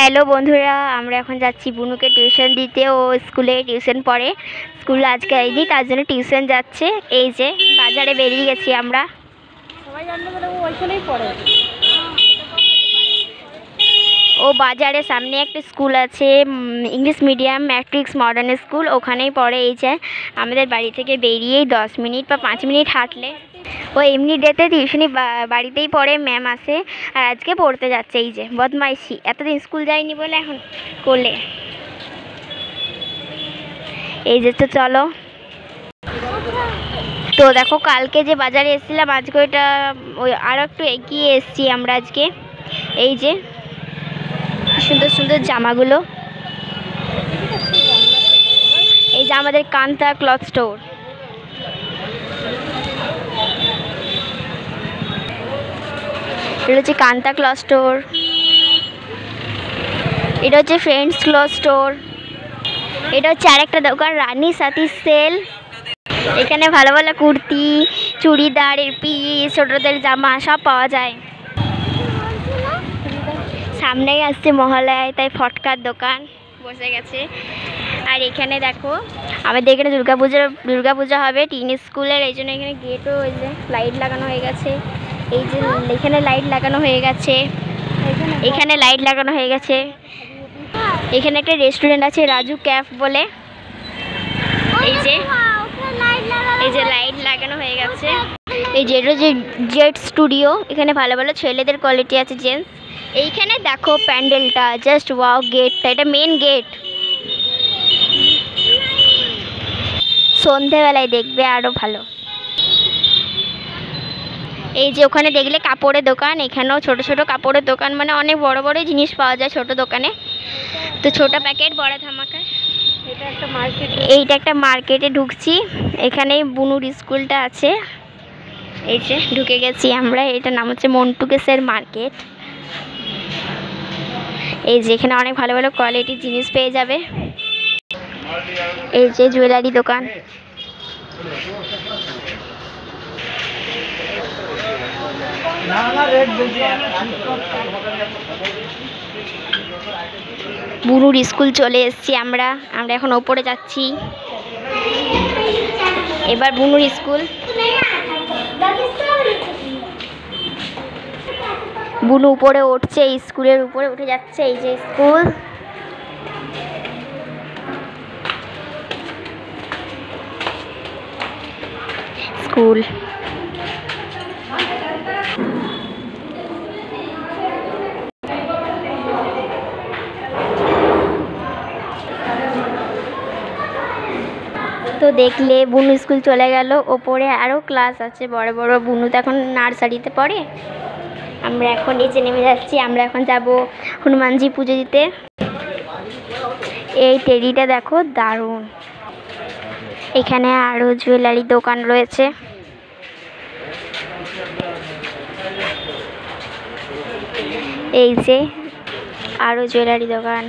Hello বন্ধুরা, আমরা এখন যাচ্ছি বুনুকে টিউশন দিতে। ও স্কুলে টিউশন পড়ে। স্কুলে আজকে আইনি, তার জন্য টিউশন যাচ্ছে। এই যে বাজারে বেরিয়ে গেছি আমরা। ও বাজারে সামনে একটা স্কুল আছে, English medium matrix modern school, ওখানেই পড়ে। এই যে আমাদের বাড়ি থেকে বেরিয়েই 10 মিনিট বা 5 মিনিট হাঁটলে ও এমনি ডেতে টিউশনি বাড়িতেই পড়ে, ম্যাম আসে। আর আজকে পড়তে যাচ্ছে। এই যে বদমাইশি, এতদিন স্কুল যায়নি বলে এখন করলে। এই যে তো চলো। তো দেখো, কালকে যে বাজারে এসেছিলাম, আজকে ওইটা ওই আরও একটু এগিয়ে এসেছি আমরা আজকে। এই যে সুন্দর সুন্দর জামাগুলো। এই যে আমাদের কান্তা ক্লথ স্টোর। এটা হচ্ছে কান্তা ক্লথ স্টোর। এটা হচ্ছে ফ্রেন্ডস ক্লথ স্টোর। এটা হচ্ছে আরেকটা দোকান, রানী সাথী সেল। এখানে ভালো ভালো কুর্তি, চুড়িদারের পিস, ছোটদের জামা সব পাওয়া যায়। সামনেই আসছে মহালয়ায়, তাই ফটকার দোকান বসে গেছে। আর এখানে দেখো, আমাদের এখানে দুর্গাপূজা হবে টিন স্কুলের, এই জন্য এখানে গেটও ওই যে লাইট লাগানো হয়ে গেছে। এই যে এখানে লাইট লাগানো হয়ে গেছে, এখানে লাইট লাগানো হয়ে গেছে। এখানে একটা রেস্টুরেন্ট আছে, রাজু ক্যাফ বলে। এই যে লাইট লাগানো হয়ে গেছে। এই যে এটা যে জেট স্টুডিও, এখানে ভালো ভালো ছেলেদের কোয়ালিটি আছে, জেন্টস। এইখানে দেখো প্যান্ডেলটা, জাস্ট ওয়াও। গেটটা, এটা মেন গেট। সন্ধেবেলায় দেখবে আরও ভালো। এই যে ওখানে দেখলে কাপড়ের দোকান, এখানেও ছোট ছোট কাপড়ের দোকান, মানে অনেক বড় বড় জিনিস পাওয়া যায় ছোট দোকানে। তো ছোট প্যাকেট বড় ধামাকা। এইটা একটা মার্কেটে ঢুকছি। এখানেই বুনুর স্কুলটা আছে। এই যে ঢুকে গেছি আমরা। এটার নাম হচ্ছে মন্টুকেসের মার্কেট। এই যে এখানে অনেক ভালো ভালো কোয়ালিটির জিনিস পেয়ে যাবে। এই যে জুয়েলারি দোকান। বুনুর স্কুল চলে এসেছি আমরা এখন ওপরে যাচ্ছি। এবার বুনুর স্কুল। বুনু উপরে উঠছে, স্কুলের উপরে উঠে যাচ্ছে। এই যে স্কুল। তো দেখলে বুনু স্কুল চলে গেল। ওপরে আরও ক্লাস আছে বড় বড়। বুনু তো এখন নার্সারিতে পড়ে। আমরা এখন নিচে নেমে যাচ্ছি। আমরা এখন যাব হনুমানজি পুজো দিতে। এই টেডিটা দেখো, দারুণ। এখানে আরও জুয়েলারি দোকান রয়েছে। এই যে আরও জুয়েলারি দোকান।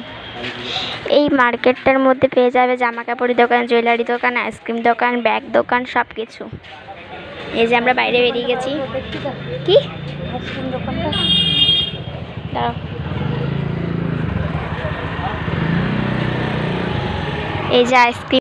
এই মার্কেটটার মধ্যে পেয়ে যাবে জামা কাপড়ের দোকান, জুয়েলারি দোকান, আইসক্রিম দোকান, ব্যাগ দোকান, সব কিছু। এই যে আমরা বাইরে বেরিয়ে গেছি। কি আইসক্রিম দোকানটা? দাঁড়াও। এই যে আইসক্রিম।